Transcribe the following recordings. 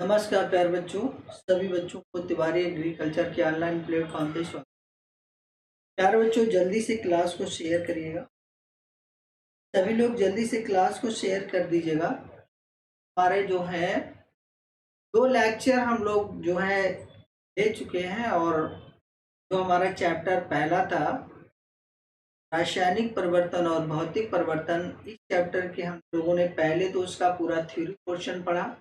नमस्कार प्यारे बच्चों। सभी बच्चों को तिवारी एग्रीकल्चर के ऑनलाइन प्लेटफॉर्म पे स्वागत। प्यारे बच्चों, जल्दी से क्लास को शेयर करिएगा। सभी लोग जल्दी से क्लास को शेयर कर दीजिएगा। हमारे जो है 2 लेक्चर हम लोग जो है दे चुके हैं, और जो हमारा चैप्टर पहला था रासायनिक परिवर्तन और भौतिक परिवर्तन, इस चैप्टर के हम लोगों ने पहले तो उसका पूरा थ्योरी पोर्शन पढ़ा।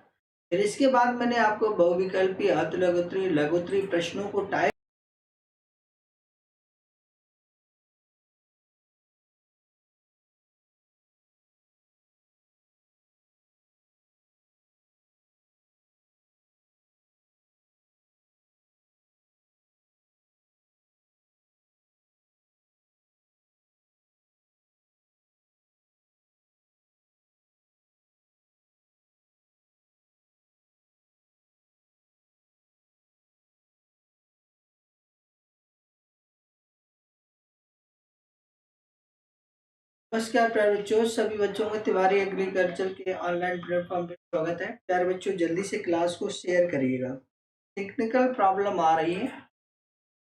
फिर इसके बाद मैंने आपको बहुविकल्पी, अतिलघुत्री, लघुत्री प्रश्नों को टाइप नमस्कार प्यारे बच्चों, सभी बच्चों को तिवारी एग्रीकल्चर के ऑनलाइन प्लेटफॉर्म पे स्वागत है। प्यारे बच्चों, जल्दी से क्लास को शेयर करिएगा। टेक्निकल प्रॉब्लम आ रही है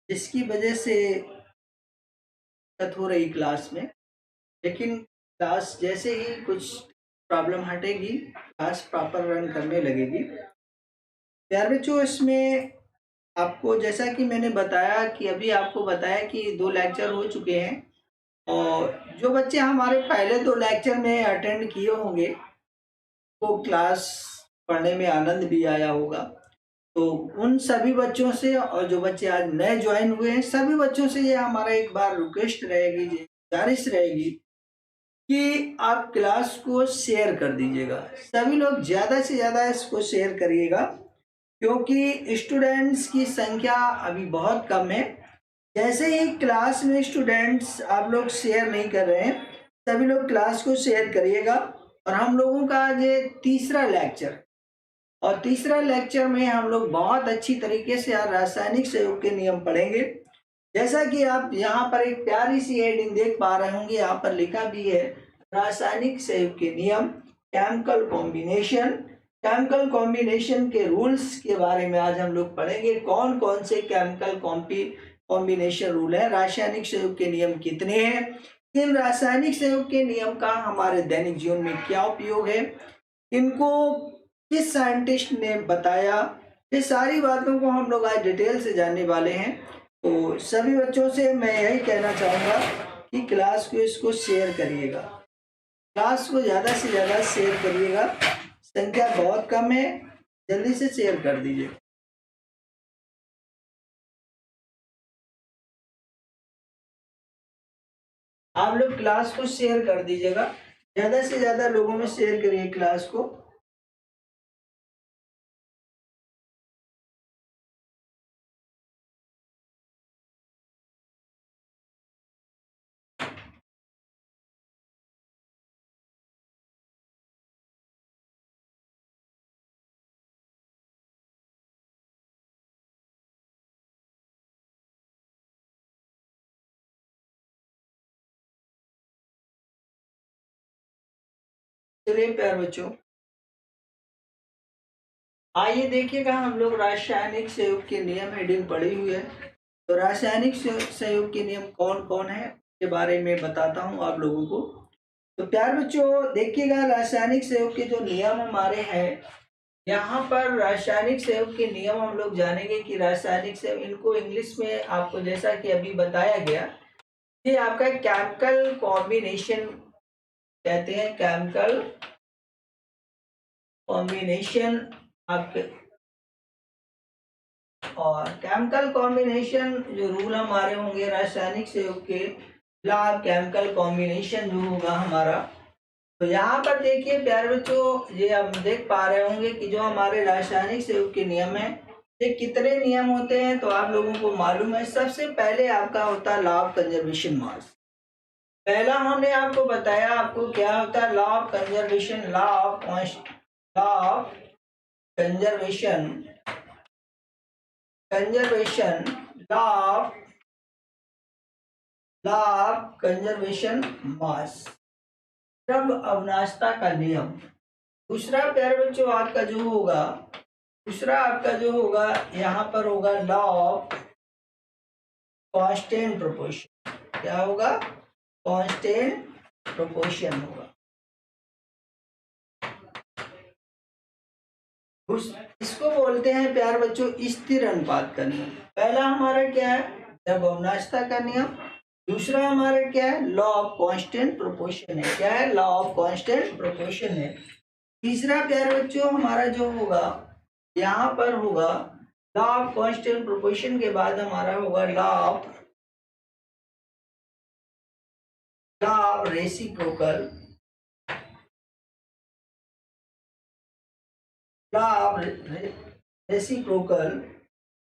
जिसकी वजह से दिक्कत हो रही क्लास में, लेकिन क्लास जैसे ही कुछ प्रॉब्लम हटेगी क्लास प्रॉपर रन करने लगेगी। प्यारे बच्चों, इसमें आपको जैसा कि मैंने बताया कि अभी आपको बताया कि 2 लेक्चर हो चुके हैं, और जो बच्चे हमारे पहले 2 लेक्चर में अटेंड किए होंगे को क्लास पढ़ने में आनंद भी आया होगा। तो उन सभी बच्चों से और जो बच्चे आज नए ज्वाइन हुए हैं, सभी बच्चों से ये हमारा एक बार रिक्वेस्ट रहेगी, गुजारिश रहेगी कि आप क्लास को शेयर कर दीजिएगा। सभी लोग ज़्यादा से ज़्यादा इसको शेयर करिएगा, क्योंकि स्टूडेंट्स की संख्या अभी बहुत कम है। जैसे ही क्लास में स्टूडेंट्स आप लोग शेयर नहीं कर रहे हैं, सभी लोग क्लास को शेयर करिएगा। और हम लोगों का आज ये तीसरा लेक्चर, और तीसरा लेक्चर में हम लोग बहुत अच्छी तरीके से आज रासायनिक संयोग के नियम पढ़ेंगे। जैसा कि आप यहाँ पर एक प्यारी सी हेडिंग देख पा रहे होंगे, यहाँ पर लिखा भी है रासायनिक संयोग के नियम, केमिकल कॉम्बिनेशन। केमिकल कॉम्बिनेशन के रूल्स के बारे में आज हम लोग पढ़ेंगे। कौन कौन से केमिकल कॉम्बिनेशन रूल है, रासायनिक संयोग के नियम कितने हैं, इन रासायनिक संयोग के नियम का हमारे दैनिक जीवन में क्या उपयोग है, इनको किस साइंटिस्ट ने बताया, ये सारी बातों को हम लोग आज डिटेल से जानने वाले हैं। तो सभी बच्चों से मैं यही कहना चाहूँगा कि क्लास को इसको शेयर करिएगा। क्लास को ज़्यादा से ज़्यादा शेयर करिएगा, संख्या बहुत कम है, जल्दी से शेयर कर दीजिए। आप लोग क्लास को शेयर कर दीजिएगा, ज़्यादा से ज़्यादा लोगों में शेयर करिए क्लास को। चलिए प्यारे बच्चों, आइए देखिएगा, हम लोग रासायनिक संयोग के नियम हेडिंग पढ़ी हुई है। तो रासायनिक संयोग के नियम कौन कौन है के बारे में बताता हूँ आप लोगों को। तो प्यारे बच्चों देखिएगा, रासायनिक संयोग के जो नियम हमारे हैं, यहाँ पर रासायनिक संयोग के नियम हम लोग जानेंगे कि रासायनिक संयोग, इनको इंग्लिश में आपको जैसा कि अभी बताया गया, ये आपका केमिकल कॉम्बिनेशन कहते हैं। केमिकल कॉम्बिनेशन आपके, और केमिकल कॉम्बिनेशन जो रूल हमारे होंगे रासायनिक संयोग के, लॉ केमिकल कॉम्बिनेशन जो होगा हमारा। तो यहाँ पर देखिए प्यारे बच्चों, ये आप देख पा रहे होंगे कि जो हमारे रासायनिक संयोग के नियम है, ये कितने नियम होते हैं तो आप लोगों को मालूम है। सबसे पहले आपका होता है लॉ ऑफ कंजर्वेशन मास। पहला हमने आपको बताया, आपको क्या होता है law of conservation, law of conservation, law of conservation mass, द्रव्य अवनाशता का नियम। दूसरा प्यारे बच्चों आपका जो होगा दूसरा आपका जो होगा यहाँ पर होगा लॉ ऑफ कांस्टेंट प्रोपोर्शन। क्या होगा? कांस्टेंट प्रोपोर्शन होगा। इसको बोलते हैं प्यार बच्चों स्थिर अनुपात का नियम। पहला हमारा क्या है? द्रव्यमानता का नियम। दूसरा हमारा क्या है? लॉ ऑफ कांस्टेंट प्रोपोर्शन है। क्या है? लॉ ऑफ कांस्टेंट प्रोपोर्शन है। तीसरा प्यार बच्चों हमारा जो होगा यहाँ पर होगा लॉ ऑफ कांस्टेंट प्रोपोर्शन के बाद हमारा होगा law of reciprocal. Law of reciprocal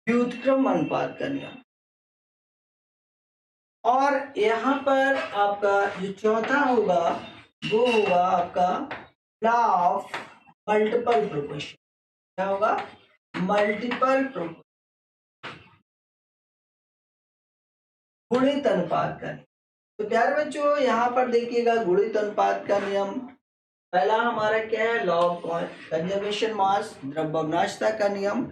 व्युत्क्रम अनुपात का नियम। और यहाँ पर आपका जो चौथा होगा वो होगा आपका लॉ ऑफ मल्टीपल प्रोपोर्शन। क्या होगा? मल्टीपल प्रोपोर्शन, गुणित अनुपात का नियम। तो प्यारे बच्चों यहाँ पर देखिएगा गुणित अनुपात का नियम। पहला हमारा क्या है? लॉ ऑफ कंजर्वेशन मास, द्रव्यमानता का नियम,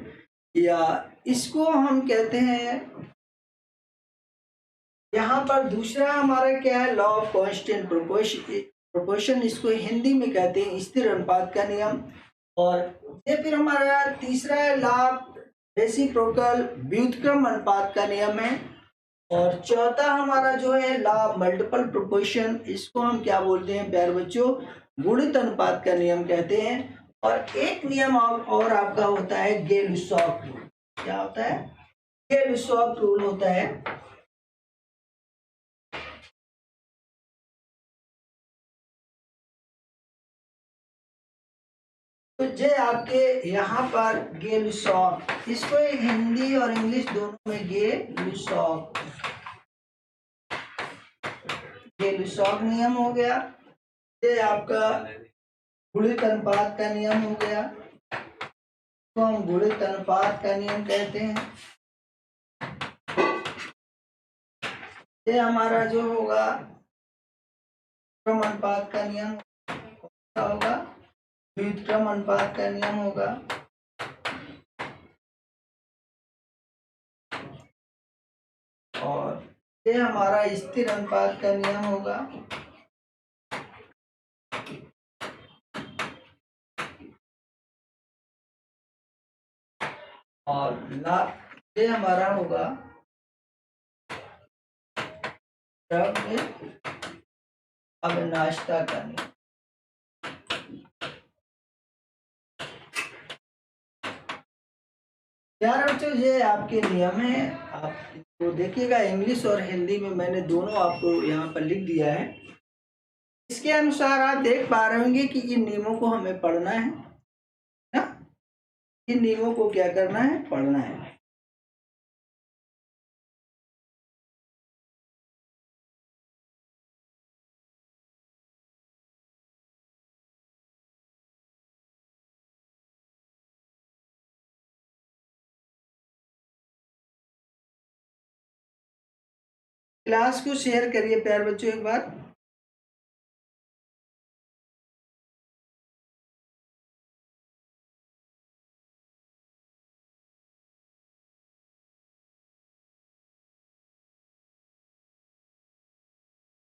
या इसको हम कहते हैं यहाँ पर। दूसरा हमारा क्या है? लॉ ऑफ कांस्टेंट प्रोपोर्शन, इसको हिंदी में कहते हैं स्थिर अनुपात का नियम। और ये फिर हमारा तीसरा है लॉ ऑफ रेसिप्रोकल व्युत्क्रम अनुपात का नियम है। और चौथा हमारा जो है लॉ ऑफ मल्टीपल प्रोपोर्शन, इसको हम क्या बोलते हैं प्यारे बच्चों? गुणित अनुपात का नियम कहते हैं। और एक नियम और आपका होता है गे-लुसॉक रूल। क्या होता है? गे-लुसॉक रूल होता है। तो जे आपके यहाँ पर गे-लुसॉक, इसको हिंदी और इंग्लिश दोनों में गे-लुसॉक नियम हो गया। ये आपका गुणित अनुपात का नियम हो गया, तो हम गुणित अनुपात का नियम कहते हैं। ये हमारा जो होगा क्रम अनुपात का नियम होगा, व्युत्क्रम अनुपात का नियम होगा। और ये हमारा स्थिर अनुपात का नियम होगा। और ये हमारा होगा अविनाशता का नियम। यार बच्चों ये आपके नियम है, आप तो देखिएगा इंग्लिश और हिंदी में मैंने दोनों आपको यहाँ पर लिख दिया है। इसके अनुसार आप देख पा रहे होंगे कि इन नियमों को हमें पढ़ना है ना। इन नियमों को क्या करना है? पढ़ना है। क्लास को शेयर करिए प्यार बच्चों एक बार।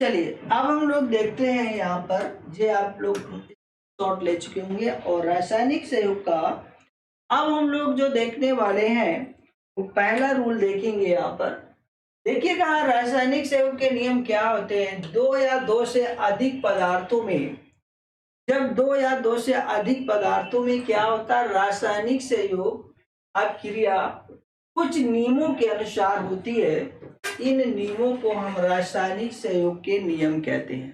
चलिए अब हम लोग देखते हैं यहाँ पर, जे आप लोग शॉर्ट ले चुके होंगे। और रासायनिक संयोग का अब हम लोग जो देखने वाले हैं वो पहला रूल देखेंगे। यहाँ पर देखिएगा रासायनिक संयोग के नियम क्या होते हैं। दो या दो से अधिक पदार्थों में, जब दो या दो से अधिक पदार्थों में क्या होता है? रासायनिक संयोग अभिक्रिया कुछ नियमों के अनुसार होती है। इन नियमों को हम रासायनिक संयोग के नियम कहते हैं।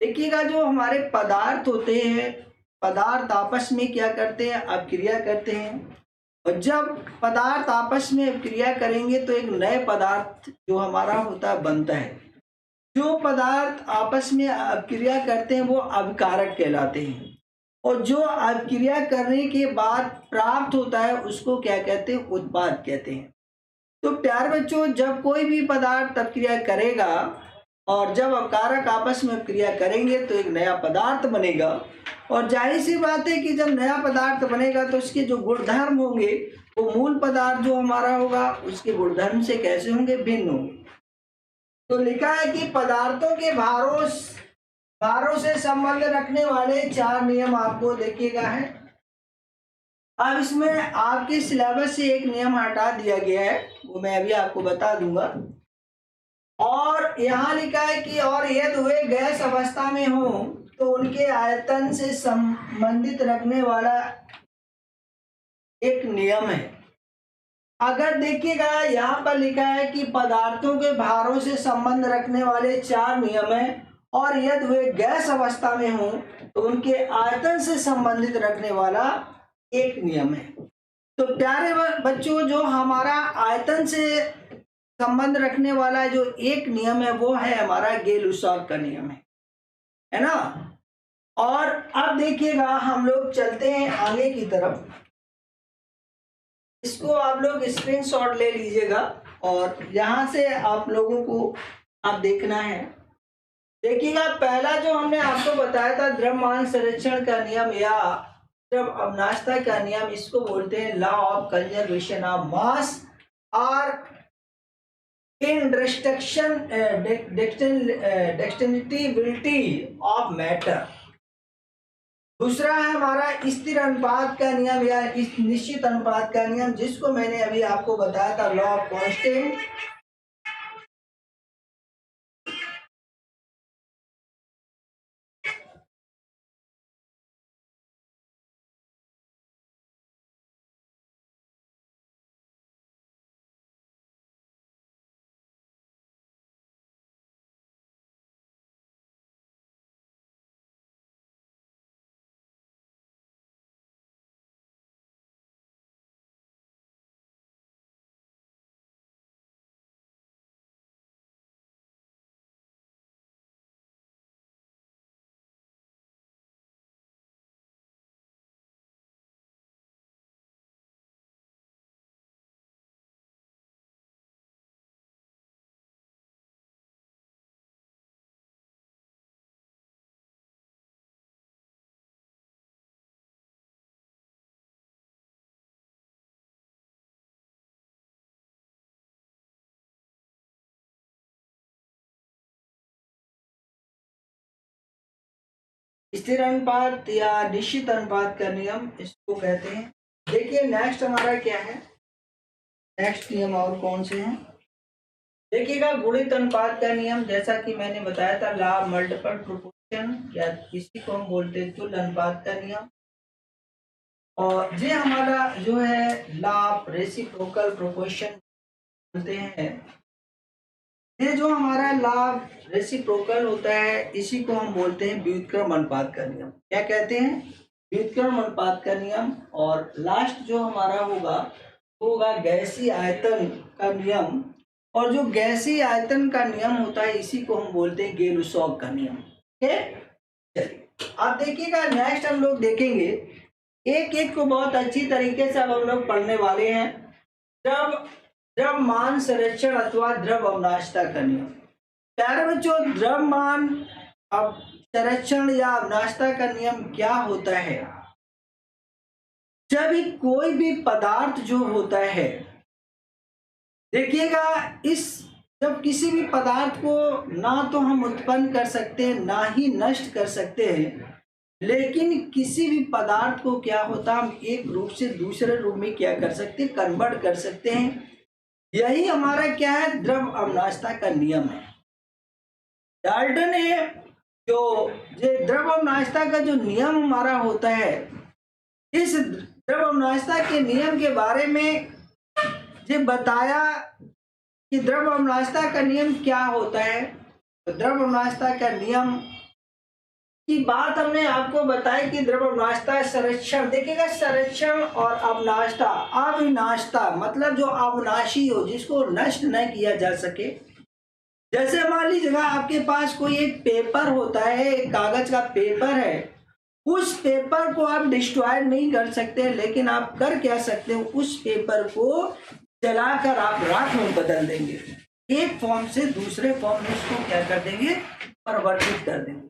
देखिएगा जो हमारे पदार्थ होते हैं, पदार्थ आपस में क्या करते हैं? अभिक्रिया करते हैं। और जब पदार्थ आपस में अभिक्रिया करेंगे तो एक नए पदार्थ जो हमारा होता है बनता है। जो पदार्थ आपस में अभिक्रिया करते हैं वो अभिकारक कहलाते हैं। और जो अभिक्रिया करने के बाद प्राप्त होता है उसको क्या कहते हैं? उत्पाद कहते हैं। तो प्यार बच्चों जब कोई भी पदार्थ अभिक्रिया करेगा और जब अपकारक आपस में क्रिया करेंगे तो एक नया पदार्थ बनेगा। और जाहिर सी बात है कि जब नया पदार्थ बनेगा तो उसके जो गुणधर्म होंगे वो मूल पदार्थ जो हमारा होगा उसके गुणधर्म से कैसे होंगे, भिन्न होंगे। तो लिखा है कि पदार्थों के भारों से संबंध रखने वाले 4 नियम आपको देखिएगा है। अब इसमें आपके सिलेबस से एक नियम हटा दिया गया है, वो मैं अभी आपको बता दूंगा। और यहाँ लिखा है कि और यदि वे गैस अवस्था में हो तो उनके आयतन से संबंधित रखने वाला एक नियम है। अगर देखिएगा यहाँ पर लिखा है कि पदार्थों के भारों से संबंध रखने वाले 4 नियम हैं और यदि वे गैस अवस्था में हो तो उनके आयतन से संबंधित रखने वाला एक नियम है। तो प्यारे बच्चों, जो हमारा आयतन से संबंध रखने वाला जो एक नियम है वो है हमारा गेलुसॉग का नियम है ना। और अब देखिएगा हम लोग चलते हैं आगे की तरफ। इसको आप लोग स्क्रीनशॉट ले लीजिएगा और यहाँ से आप लोगों को आप देखना है। देखिएगा पहला जो हमने आपको बताया था द्रव्यमान संरक्षण का नियम या द्रव अवनाशता का नियम, इसको बोलते हैं law of conservation of mass और इंडेस्ट्रक्टिबिलिटी ऑफ मैटर। दूसरा है हमारा स्थिर अनुपात का नियम या इस निश्चित अनुपात का नियम, जिसको मैंने अभी आपको बताया था लॉ ऑफ कांस्टेंट। स्थिर अनुपात या निश्चित अनुपात का नियम इसको कहते हैं। देखिए नेक्स्ट हमारा क्या है, नेक्स्ट नियम और कौन से हैं। देखिएगा गुणित अनुपात का नियम, जैसा कि मैंने बताया था लॉ ऑफ मल्टीपल प्रोपोर्शन या इसी को हम बोलते हैं तुल्य अनुपात का नियम। और ये हमारा जो है लॉ ऑफ रेसिप्रोकल प्रोपोर्शन बोलते हैं। ये जो हमारा लाभ रेसिप्रोकल होता है इसी को हम बोलते हैं व्युत्क्रम अनुपात का नियम। क्या कहते हैं, व्युत्क्रम अनुपात का नियम। और लास्ट जो हमारा होगा गैसीय आयतन का नियम। और जो गैसीय आयतन का नियम होता है इसी को हम बोलते हैं गेलुसॉग का नियम। चलिए आप देखिएगा नेक्स्ट हम लोग देखेंगे एक एक को बहुत अच्छी तरीके से अब हम लोग पढ़ने वाले हैं। जब द्रव्यमान संरक्षण अथवा द्रव अवनाशता का नियम। प्यारे बच्चों, द्रव्यमान अब संरक्षण या अवनाशता का नियम क्या होता है। जब कोई भी पदार्थ जो होता है, देखिएगा जब किसी भी पदार्थ को ना तो हम उत्पन्न कर सकते हैं ना ही नष्ट कर सकते हैं, लेकिन किसी भी पदार्थ को क्या होता है हम एक रूप से दूसरे रूप में क्या कर सकते हैं, कन्वर्ट कर सकते हैं। यही हमारा क्या है, द्रव अवनाशता का नियम है। डाल्टन ने जो द्रव अवनाशता का जो नियम हमारा होता है, इस द्रव अवनाशता के नियम के बारे में ये बताया कि द्रव अवनाशता का नियम क्या होता है। तो द्रव अवनाशता का नियम की बात हमने आपको बताई कि द्रव अवनाशता संरक्षण, देखिएगा संरक्षण और अवनाशता, अविनाशता मतलब जो अविनाशी हो, जिसको नष्ट न किया जा सके। जैसे मान लीजिएगा आपके पास कोई एक पेपर होता है, एक कागज का पेपर है, उस पेपर को आप डिस्ट्रॉय नहीं कर सकते, लेकिन आप कर क्या सकते हो, उस पेपर को जलाकर आप राख में बदल देंगे। एक फॉर्म से दूसरे फॉर्म में इसको क्या कर देंगे, परिवर्तित कर देंगे।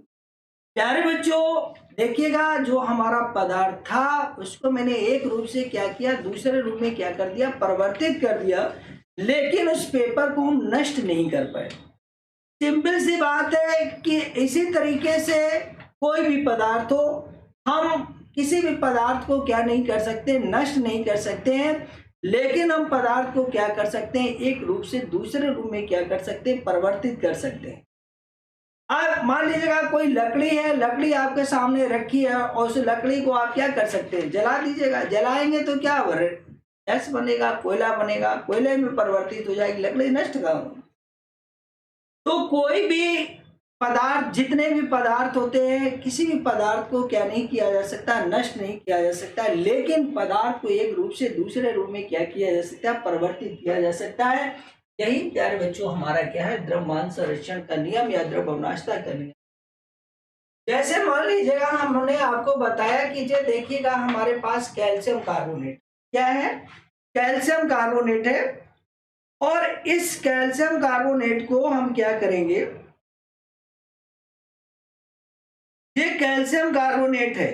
प्यारे बच्चों देखिएगा, जो हमारा पदार्थ था उसको मैंने एक रूप से क्या किया, दूसरे रूप में क्या कर दिया, परिवर्तित कर दिया, लेकिन उस पेपर को हम नष्ट नहीं कर पाए। सिंपल सी बात है कि इसी तरीके से कोई भी पदार्थ हो, हम किसी भी पदार्थ को क्या नहीं कर सकते, नष्ट नहीं कर सकते हैं, लेकिन हम पदार्थ को क्या कर सकते हैं, एक रूप से दूसरे रूप में क्या कर सकते हैं, परिवर्तित कर सकते हैं। अब मान लीजिएगा कोई लकड़ी है, लकड़ी आपके सामने रखी है और उस लकड़ी को आप क्या कर सकते हैं, जला दीजिएगा। जलाएंगे तो क्या गैस बनेगा, कोयला बनेगा, कोयले में परिवर्तित हो जाएगी, लकड़ी नष्ट का। तो कोई भी पदार्थ, जितने भी पदार्थ होते हैं, किसी भी पदार्थ को क्या नहीं किया जा सकता, नष्ट नहीं किया जा सकता, लेकिन पदार्थ को एक रूप से दूसरे रूप में क्या किया जा सकता है, परिवर्तित किया जा सकता है। यही प्यारे बच्चों हमारा क्या है, द्रव्यमान संरक्षण का नियम या द्रव्यनाशता का नियम। जैसे मान लीजिएगा हमने आपको बताया कि जो देखिएगा हमारे पास कैल्शियम कार्बोनेट, क्या है, कैल्शियम कार्बोनेट है, और इस कैल्शियम कार्बोनेट को हम क्या करेंगे, ये कैल्शियम कार्बोनेट है,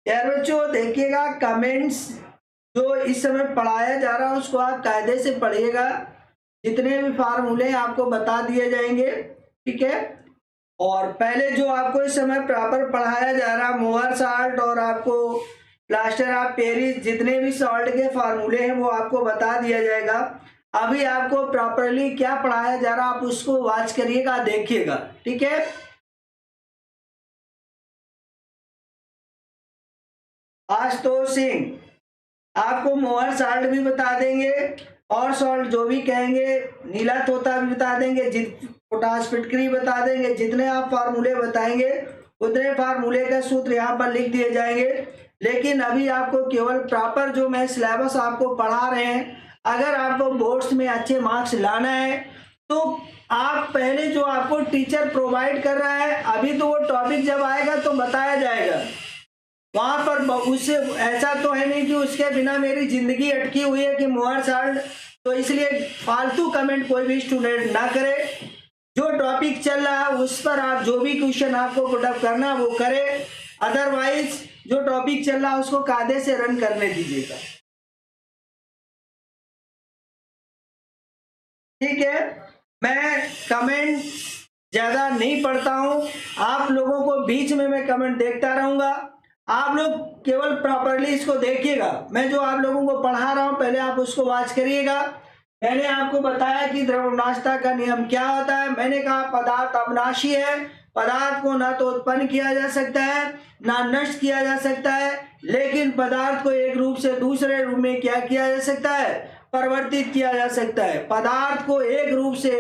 यार बच्चों देखिएगा कमेंट्स जो इस समय पढ़ाया जा रहा है उसको आप कायदे से पढ़िएगा। जितने भी फार्मूले आपको बता दिए जाएंगे, ठीक है। और पहले जो आपको इस समय प्रॉपर पढ़ाया जा रहा, मोअर साल्ट और आपको प्लास्टर ऑफ पेरिस, जितने भी सॉल्ट के फार्मूले हैं वो आपको बता दिया जाएगा। अभी आपको प्रॉपरली क्या पढ़ाया जा रहा आप उसको वॉच करिएगा, देखिएगा, ठीक है। आशुतोष सिंह आपको मोहर साल्ट भी बता देंगे, और सॉल्ट जो भी कहेंगे, नीला तोता भी बता देंगे, पोटाश फिटकरी बता देंगे। जितने आप फार्मूले बताएंगे उतने फार्मूले का सूत्र यहाँ पर लिख दिए जाएंगे। लेकिन अभी आपको केवल प्रॉपर जो मैं सिलेबस आपको पढ़ा रहे हैं, अगर आपको बोर्ड्स में अच्छे मार्क्स लाना है तो आप पहले जो आपको टीचर प्रोवाइड कर रहा है, अभी तो वो टॉपिक जब आएगा तो बताया जाएगा वहां पर। उससे ऐसा तो है नहीं कि उसके बिना मेरी जिंदगी अटकी हुई है कि मोहर साल्ट, तो इसलिए फालतू कमेंट कोई भी स्टूडेंट ना करे। जो टॉपिक चल रहा है उस पर आप जो भी क्वेश्चन आपको पुटअप करना वो करे, अदरवाइज जो टॉपिक चल रहा है उसको कायदे से रन करने दीजिएगा, ठीक है। मैं कमेंट ज्यादा नहीं पढ़ता हूं, आप लोगों को बीच में मैं कमेंट देखता रहूंगा, आप लोग केवल प्रॉपरली इसको देखिएगा। मैं जो आप लोगों को पढ़ा रहा हूं पहले आप उसको वॉच करिएगा। मैंने आपको बताया कि द्रव्यनाशता का नियम क्या होता है। मैंने कहा पदार्थ अविनाशी है, पदार्थ को ना तो उत्पन्न किया जा सकता है ना नष्ट किया जा सकता है, लेकिन पदार्थ को एक रूप से दूसरे रूप में क्या किया जा सकता है, परिवर्तित किया जा सकता है। पदार्थ को एक रूप से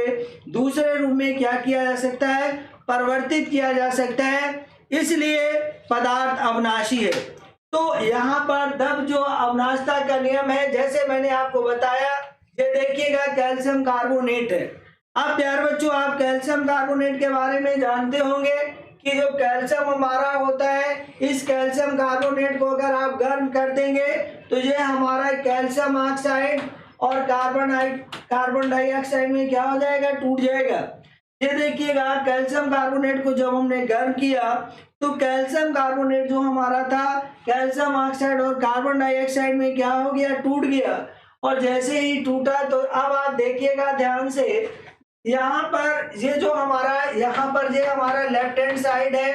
दूसरे रूप में क्या किया जा सकता है, परिवर्तित किया जा सकता है, इसलिए पदार्थ अविनाशी है। तो यहाँ पर दब जो अविनाशता का नियम है, जैसे मैंने आपको बताया, ये देखिएगा कैल्शियम कार्बोनेट है। अब प्यारे बच्चों आप कैल्शियम कार्बोनेट के बारे में जानते होंगे कि जो कैल्शियम हमारा होता है, इस कैल्शियम कार्बोनेट को अगर आप गर्म कर देंगे तो ये हमारा कैल्शियम ऑक्साइड और कार्बन डाइऑक्साइड में क्या हो जाएगा, टूट जाएगा। ये देखिएगा कैल्शियम कार्बोनेट को जब हमने गर्म किया तो कैल्शियम कार्बोनेट जो हमारा था कैल्शियम ऑक्साइड और कार्बन डाइऑक्साइड में क्या हो गया, टूट गया। और जैसे ही टूटा तो अब आप देखिएगा ध्यान से, यहाँ पर ये जो हमारा, यहाँ पर ये हमारा लेफ्ट हैंड साइड है,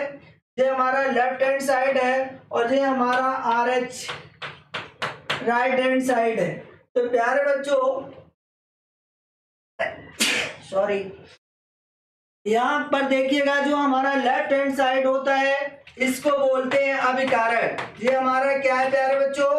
ये हमारा लेफ्ट हैंड साइड है, और ये हमारा RH राइट हैंड साइड है। तो प्यारे बच्चों सॉरी, यहाँ पर देखिएगा जो हमारा लेफ्ट हैंड साइड होता है इसको बोलते हैं अभिकारक। ये हमारा क्या है प्यारे बच्चों,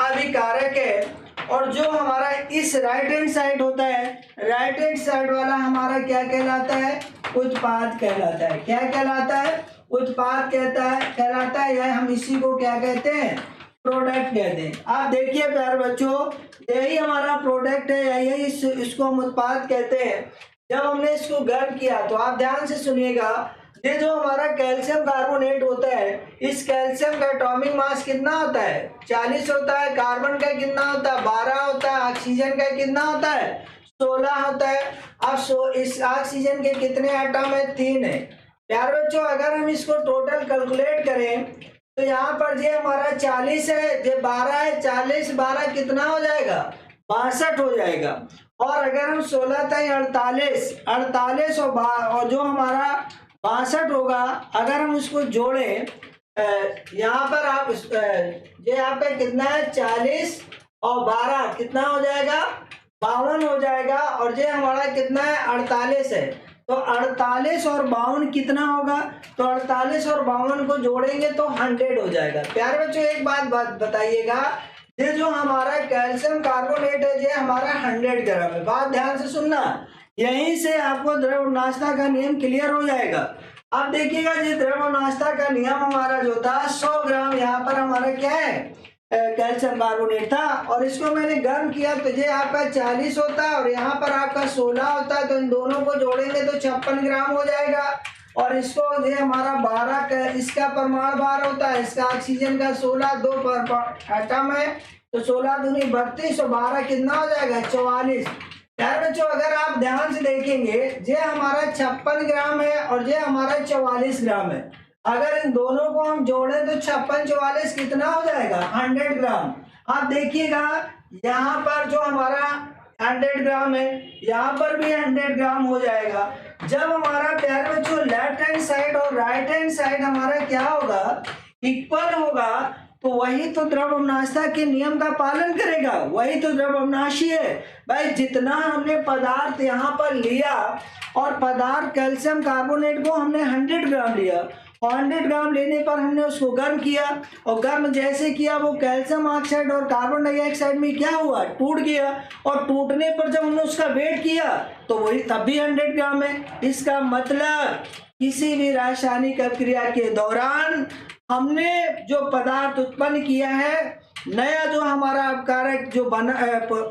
अभिकारक है। और जो हमारा इस राइट हैंड साइड होता है, राइट हैंड साइड वाला हमारा क्या कहलाता है, उत्पाद कहलाता है। क्या कहलाता है, उत्पाद कहलाता है, या हम इसी को क्या कहते हैं, प्रोडक्ट कहते हैं। आप देखिए प्यारे बच्चों, यही हमारा प्रोडक्ट है, यही इसको हम उत्पाद कहते हैं। जब हमने इसको गर्म किया तो आप ध्यान से सुनिएगा, ये जो हमारा कैल्शियम कार्बोनेट होता है, इस कैल्शियम का एटॉमिक मास कितना होता है? 40 होता है। कार्बन का कितना होता है? 12 होता है। ऑक्सीजन का कितना होता है? 16 होता है। अब इस ऑक्सीजन के कितने एटम है? 3 है। प्यार बच्चों, अगर हम इसको टोटल कैलकुलेट करें तो यहाँ पर ये हमारा 40 है, ये 12 है। 40 12 कितना हो जाएगा? 62 हो जाएगा। और अगर हम 16 था 48, 48 और जो हमारा 62 होगा, अगर हम उसको जोड़ें, यहाँ पर आप ये यहाँ पे कितना है? 40 और 12 कितना हो जाएगा? 52 हो जाएगा। और ये हमारा कितना है? 48 है। तो 48 और 52 कितना होगा? तो 48 और 52 को जोड़ेंगे तो 100 हो जाएगा। प्यारे बच्चों, एक बात बताइएगा, ये जो हमारा कैल्शियम कार्बोनेट है ये हमारा 100 ग्राम है। बात ध्यान से सुनना, यहीं से आपको द्रव्यनाशता का नियम क्लियर हो जाएगा। अब देखिएगा, ये द्रव्यनाशता का नियम हमारा जो था 100 ग्राम, यहाँ पर हमारा क्या है? कैल्शियम कार्बोनेट था। और इसको मैंने गर्म किया तो ये आपका 40 होता है और यहाँ पर आपका 16 होता है। तो इन दोनों को जोड़ेंगे तो 56 ग्राम हो जाएगा। और इसको ये हमारा 12 का इसका परमाणु भार होता है, इसका ऑक्सीजन का 16, 2 एटम है तो 16 दूनी 32 और 12 कितना हो जाएगा? 44। यार बच्चों, अगर आप ध्यान से देखेंगे, ये हमारा 56 ग्राम है और ये हमारा 44 ग्राम है। अगर इन दोनों को हम जोड़ें तो 56 44 कितना हो जाएगा? 100 ग्राम। आप देखिएगा, यहाँ पर जो हमारा 100 ग्राम है, यहाँ पर भी 100 ग्राम हो जाएगा। जब हमारा प्यारे बच्चों लेफ्ट हैंड साइड और राइट हैंड साइड हमारा क्या होगा? इक्वल होगा, तो वही तो द्रव्यनाशता के नियम का पालन करेगा, वही तो द्रव्यनाशी है। भाई, जितना हमने पदार्थ यहाँ पर लिया, और पदार्थ कैल्शियम कार्बोनेट को हमने 100 ग्राम लिया, और 100 ग्राम लेने पर हमने उसको गर्म किया, और गर्म जैसे किया वो कैल्शियम ऑक्साइड और कार्बन डाइऑक्साइड में क्या हुआ? टूट गया। और टूटने पर जब हमने उसका वेट किया तो वही तब भी 100 ग्राम है। इसका मतलब किसी भी रासायनिक अभिक्रिया के दौरान हमने जो पदार्थ उत्पन्न किया है, नया जो हमारा अवकारक जो बना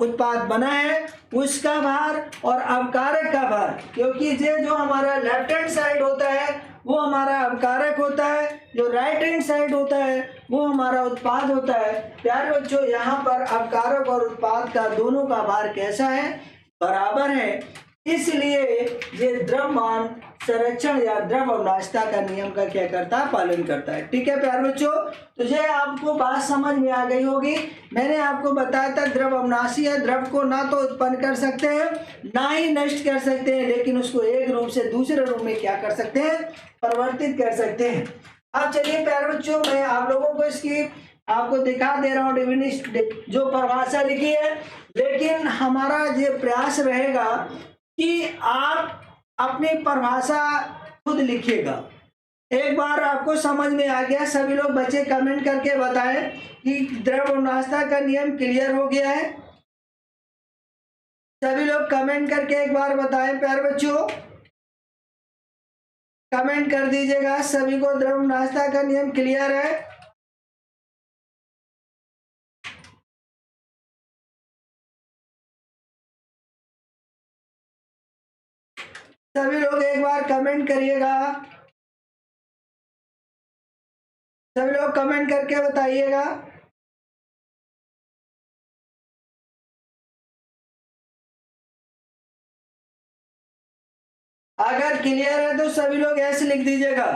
उत्पाद बना है, उसका भार और अवकारक का भार, क्योंकि ये जो हमारा लेफ्ट हैंड साइड होता है वो हमारा अवकारक होता है, जो राइट हैंड साइड होता है वो हमारा उत्पाद होता है। प्यारे बच्चों, यहाँ पर अवकारक और उत्पाद का दोनों का भार कैसा है? बराबर है। इसलिए ये द्रव्यमान संरक्षण या द्रव्यनाशता का नियम का क्या करता है? पालन करता है। ठीक है प्यारे बच्चों, तो ये आपको बात समझ में आ गई होगी। मैंने आपको बताया था द्रव्यनाशी है, द्रव को ना तो उत्पन्न कर सकते हैं ना ही नष्ट कर सकते हैं, लेकिन उसको एक रूप से दूसरे रूप में क्या कर सकते हैं? परिवर्तित कर सकते हैं। अब चलिए प्यारे बच्चों, मैं आप लोगों को इसकी आपको दिखा दे रहा हूँ जो परिभाषा लिखी है, लेकिन हमारा ये प्रयास रहेगा कि आप अपनी परिभाषा खुद लिखिएगा। एक बार आपको समझ में आ गया? सभी लोग बच्चे कमेंट करके बताएं कि द्रव्यनाशता का नियम क्लियर हो गया है। सभी लोग कमेंट करके एक बार बताएं प्यारे बच्चों, कमेंट कर दीजिएगा सभी को द्रव्यनाशता का नियम क्लियर है। सभी लोग एक बार कमेंट करिएगा, सभी लोग कमेंट करके बताइएगा। अगर क्लियर है तो सभी लोग ऐसे लिख दीजिएगा।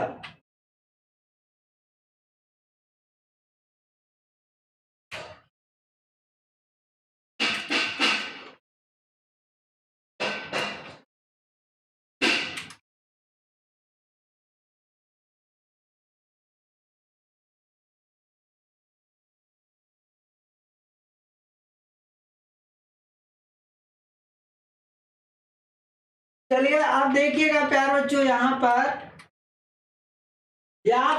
चलिए आप देखिएगा प्यारे बच्चों, यहाँ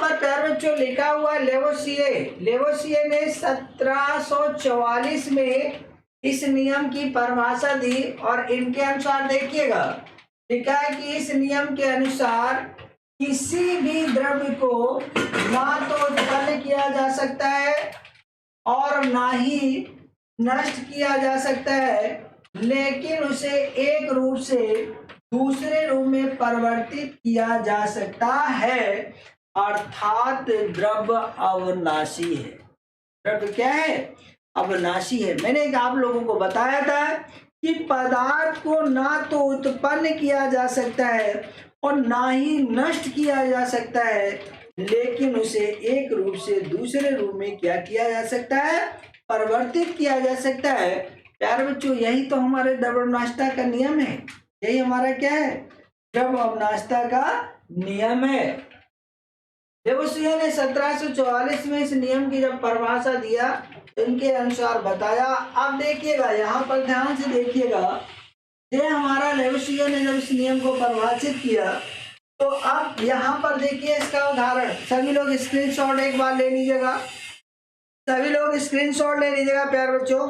पर प्यारे बच्चों लिखा हुआ लेवोसिए ने 1744 में इस नियम की परिभाषा दी, और इनके अनुसार देखिएगा लिखा है कि इस नियम के अनुसार किसी भी द्रव्य को ना तो उत्पन्न किया जा सकता है और ना ही नष्ट किया जा सकता है, लेकिन उसे एक रूप से दूसरे रूप में परिवर्तित किया जा सकता है, अर्थात द्रव्य अविनाशी है। द्रव्य क्या है? अविनाशी है। मैंने आप लोगों को बताया था कि पदार्थ को ना तो उत्पन्न किया जा सकता है और ना ही नष्ट किया जा सकता है, लेकिन उसे एक रूप से दूसरे रूप में क्या किया जा सकता है? परिवर्तित किया जा सकता है। प्यारे बच्चों, यही तो हमारे द्रव्यनाशता का नियम है। यही हमारा क्या है? द्रव्यनाशता का नियम है। लेवोसियर ने 1744 में इस नियम की जब परिभाषा दिया, इनके अनुसार बताया। अब देखिएगा, यहाँ पर ध्यान से देखिएगा, ये हमारा लेवोसियर ने जब इस नियम को परिभाषित किया, तो अब यहाँ पर देखिए इसका उदाहरण। सभी लोग स्क्रीनशॉट एक बार ले लीजिएगा, सभी लोग स्क्रीनशॉट ले लीजिएगा प्यारे बच्चों।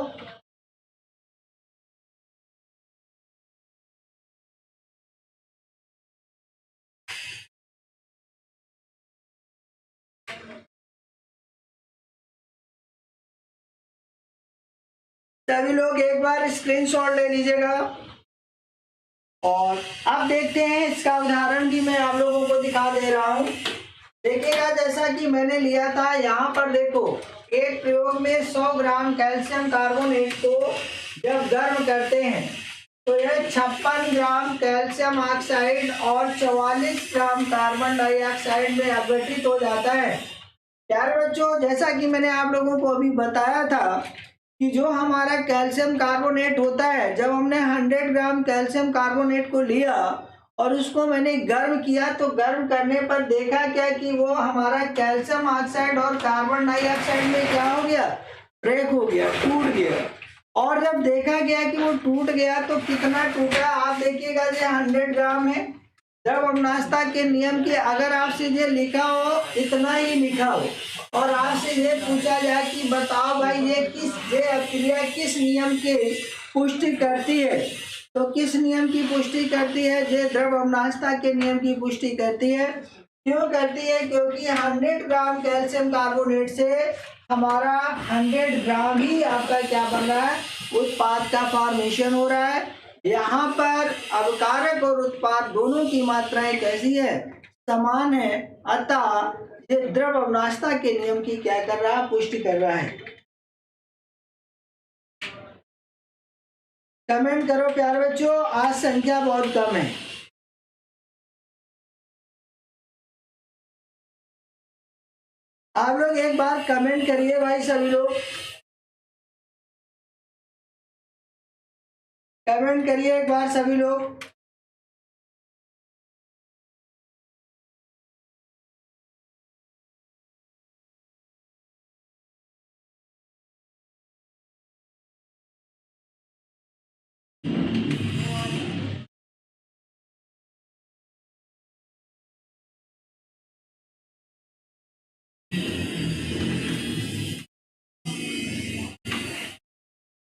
सभी लोग एक बार स्क्रीनशॉट ले लीजिएगा। और अब देखते हैं इसका उदाहरण भी मैं आप लोगों को दिखा दे रहा हूं। देखिएगा, जैसा कि मैंने लिया था, यहाँ पर देखो, एक प्रयोग में 100 ग्राम कैल्शियम कार्बोनेट को जब गर्म करते हैं तो यह 56 ग्राम कैल्शियम ऑक्साइड और 44 ग्राम कार्बन डाइऑक्साइड में अपघटित हो जाता है। प्यारे बच्चों, जैसा कि मैंने आप लोगों को अभी बताया था कि जो हमारा कैल्शियम कार्बोनेट होता है, जब हमने 100 ग्राम कैल्शियम कार्बोनेट को लिया और उसको मैंने गर्म किया, तो गर्म करने पर देखा क्या कि वो हमारा कैल्शियम ऑक्साइड और कार्बन डाइऑक्साइड में क्या हो गया? ब्रेक हो गया, टूट गया। और जब देखा गया कि वो टूट गया, तो कितना टूटा आप देखिएगा, ये 100 ग्राम है। द्रव्यनाशता के नियम के अगर आपसे ये लिखा हो, इतना ही लिखा हो, और आपसे ये पूछा जाए कि बताओ भाई ये अभिक्रिया किस नियम की पुष्टि करती है, तो किस नियम की पुष्टि करती है? ये द्रव्यनाशता के नियम की पुष्टि करती है। क्यों करती है? क्योंकि 100 ग्राम कैल्शियम कार्बोनेट से हमारा 100 ग्राम ही आपका क्या बन रहा है? उत्पाद का फॉर्मेशन हो रहा है। यहाँ पर अवकारक और उत्पाद दोनों की मात्राएं कैसी है? समान है। अतः ये द्रव्यनाशता के नियम की क्या कर रहा है? पुष्टि कर रहा है। कमेंट करो प्यारे बच्चों, आज संख्या बहुत कम है। आप लोग एक बार कमेंट करिए भाई, सभी लोग कमेंट करिए एक बार, सभी लोग।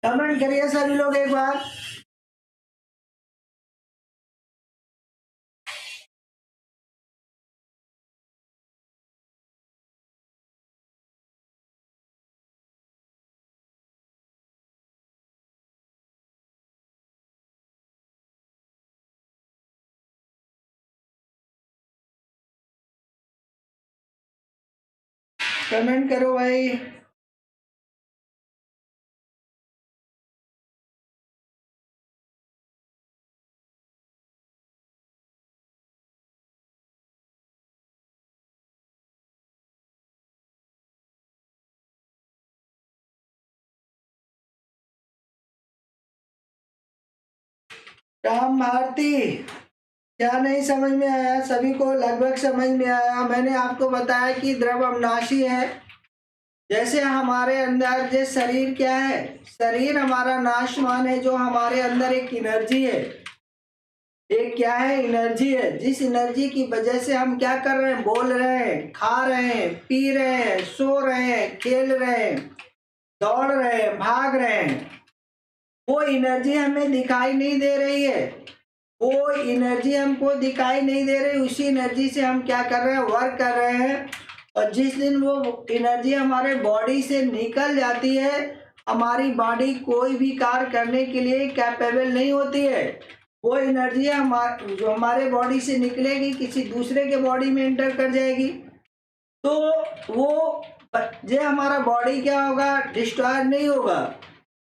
कमेंट करिए सभी लोग एक बार। कमेंट करो भाई। राम भारती, क्या नहीं समझ में आया? सभी को लगभग समझ में आया। मैंने आपको बताया कि द्रव अविनाशी है। जैसे हमारे अंदर जो शरीर क्या है? शरीर हमारा नाशवान है। जो हमारे अंदर एक एनर्जी है, एक क्या है? एनर्जी है। जिस एनर्जी की वजह से हम क्या कर रहे हैं? बोल रहे हैं, खा रहे हैं, पी रहे हैं, सो रहे हैं, खेल रहे हैं, दौड़ रहे हैं, भाग रहे हैं। वो एनर्जी हमें दिखाई नहीं दे रही है। वो एनर्जी हमको दिखाई नहीं दे रही। उसी एनर्जी से हम क्या कर रहे हैं? वर्क कर रहे हैं। और जिस दिन वो एनर्जी हमारे बॉडी से निकल जाती है, हमारी बॉडी कोई भी कार्य करने के लिए कैपेबल नहीं होती है। वो एनर्जी हमारे जो हमारे बॉडी से निकलेगी किसी दूसरे के बॉडी में एंटर कर जाएगी, तो वो ये हमारा बॉडी क्या होगा, डिस्ट्रॉय नहीं होगा।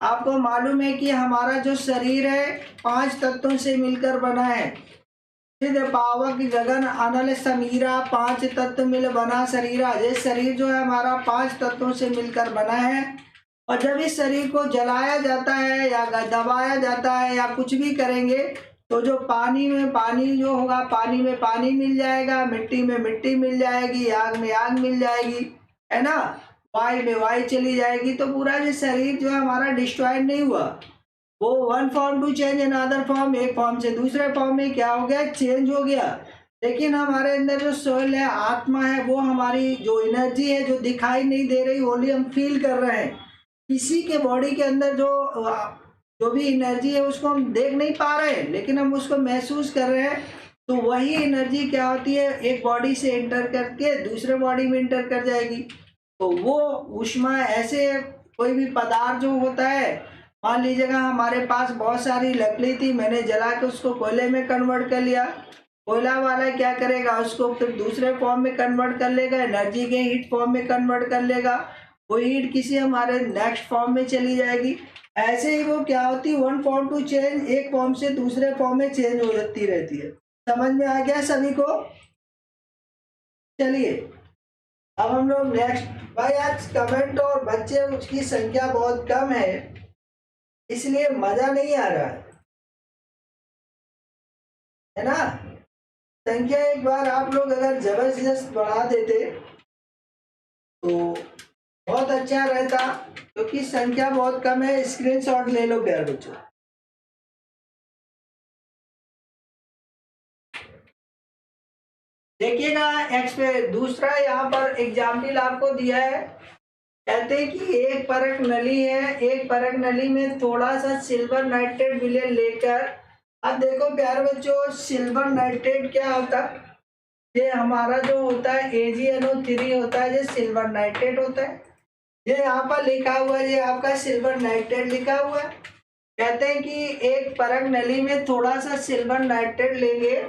आपको मालूम है कि हमारा जो शरीर है 5 तत्वों से मिलकर बना है। सिद्ध पावक गगन अनल समीरा, 5 तत्व मिल बना शरीरा। ये शरीर जो है हमारा 5 तत्वों से मिलकर बना है। और जब इस शरीर को जलाया जाता है या दबाया जाता है या कुछ भी करेंगे, तो जो पानी में पानी जो होगा, पानी में पानी मिल जाएगा, मिट्टी में मिट्टी मिल जाएगी, आग में आग मिल जाएगी, है ना, वायु में वायु चली जाएगी। तो पूरा ये शरीर जो है हमारा डिस्ट्रॉय नहीं हुआ। वो one form to change in other form, एक फॉर्म से दूसरे फॉर्म में क्या हो गया, चेंज हो गया। लेकिन हमारे अंदर जो सोल है, आत्मा है, वो हमारी जो एनर्जी है जो दिखाई नहीं दे रही, ओनली हम फील कर रहे हैं। किसी के बॉडी के अंदर जो भी एनर्जी है उसको हम देख नहीं पा रहे हैं, लेकिन हम उसको महसूस कर रहे हैं। तो वही एनर्जी क्या होती है, एक बॉडी से एंटर करके दूसरे बॉडी में एंटर कर जाएगी। तो वो ऊष्मा ऐसे कोई भी पदार्थ जो होता है, मान लीजिएगा हमारे पास बहुत सारी लकड़ी थी, मैंने जला के उसको कोयले में कन्वर्ट कर लिया। कोयला वाला क्या करेगा, उसको फिर दूसरे फॉर्म में कन्वर्ट कर लेगा, एनर्जी के हीट फॉर्म में कन्वर्ट कर लेगा। वो हीट किसी हमारे नेक्स्ट फॉर्म में चली जाएगी। ऐसे ही वो क्या होती, वन फॉर्म टू चेंज, एक फॉर्म से दूसरे फॉर्म में चेंज हो जाती रहती है। समझ में आ गया सभी को? चलिए अब हम लोग नेक्स्ट। भाई आज कमेंट और बच्चे उसकी संख्या बहुत कम है, इसलिए मजा नहीं आ रहा है ना। संख्या एक बार आप लोग अगर जबरदस्त बढ़ा देते तो बहुत अच्छा रहता, क्योंकि संख्या बहुत कम है। स्क्रीनशॉट ले लो प्यारे बच्चों। देखिएगा एक्स पे दूसरा यहाँ पर एग्जाम्पल आपको दिया है। कहते हैं कि एक परख नली है, एक परख नली में थोड़ा सा सिल्वर नाइट्रेट विलयन लेकर, अब देखो प्यारे बच्चों, सिल्वर नाइट्रेट क्या होता है, ये हमारा जो होता है AgNO3 होता है, ये सिल्वर नाइट्रेट होता है। ये यहाँ पर लिखा हुआ है, ये आपका सिल्वर नाइट्रेट लिखा हुआ है। कहते हैं कि एक परख नली में थोड़ा सा सिल्वर नाइट्रेट लेंगे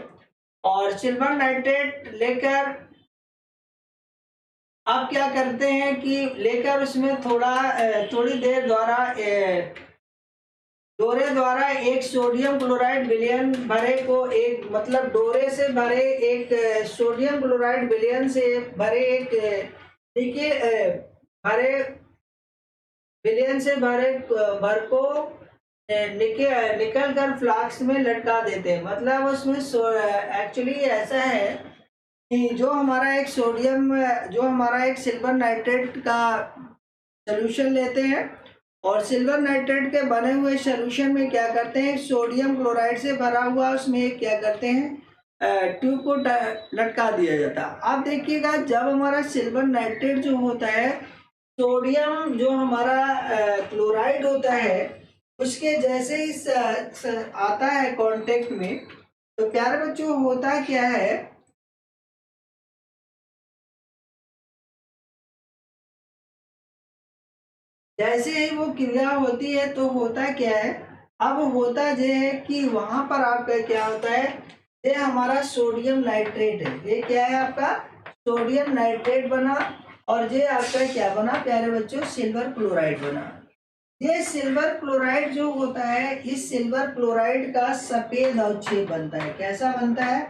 और सिल्वर नाइट्रेट लेकर आप क्या करते हैं कि लेकर उसमें थोड़ी देर द्वारा डोरे द्वारा एक सोडियम क्लोराइड विलयन भरे को, एक मतलब डोरे से भरे एक सोडियम क्लोराइड विलयन से भरे एक देखिए भरे विलयन से भरे भर को निकल कर फ्लास्क में लटका देते हैं। मतलब उसमें एक्चुअली ऐसा है कि जो हमारा एक सिल्वर नाइट्रेट का सोल्यूशन लेते हैं और सिल्वर नाइट्रेट के बने हुए सोल्यूशन में क्या करते हैं, सोडियम क्लोराइड से भरा हुआ उसमें क्या करते हैं, ट्यूब को लटका दिया जाता है। आप देखिएगा जब हमारा सिल्वर नाइट्रेट जो होता है, सोडियम जो हमारा क्लोराइड होता है उसके जैसे ही आता है कांटेक्ट में, तो प्यारे बच्चों होता क्या है, जैसे ही वो क्रिया होती है तो होता क्या है, अब होता ये है कि वहां पर आपका क्या होता है, ये हमारा सोडियम नाइट्रेट है, ये क्या है आपका सोडियम नाइट्रेट बना, और ये आपका क्या बना प्यारे बच्चों, सिल्वर क्लोराइड बना। ये सिल्वर क्लोराइड जो होता है, इस सिल्वर क्लोराइड का सफेद अवक्षेप बनता है। कैसा बनता है,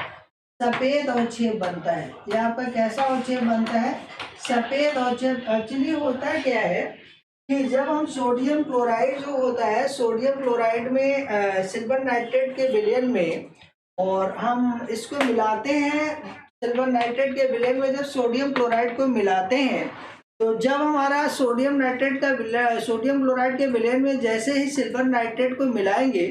सफेद अवक्षेप बनता है। ये आपका कैसा अवक्षेप बनता है, सफेद अवक्षेप। एक्चुअली होता क्या है कि जब हम सोडियम क्लोराइड जो होता है, सोडियम क्लोराइड में सिल्वर नाइट्रेट के विलयन में, और हम इसको मिलाते हैं, सिल्वर नाइट्रेट के विलयन में जब सोडियम क्लोराइड को मिलाते हैं, तो जब हमारा सोडियम क्लोराइड के विलयन में जैसे ही सिल्वर नाइट्रेट को मिलाएंगे,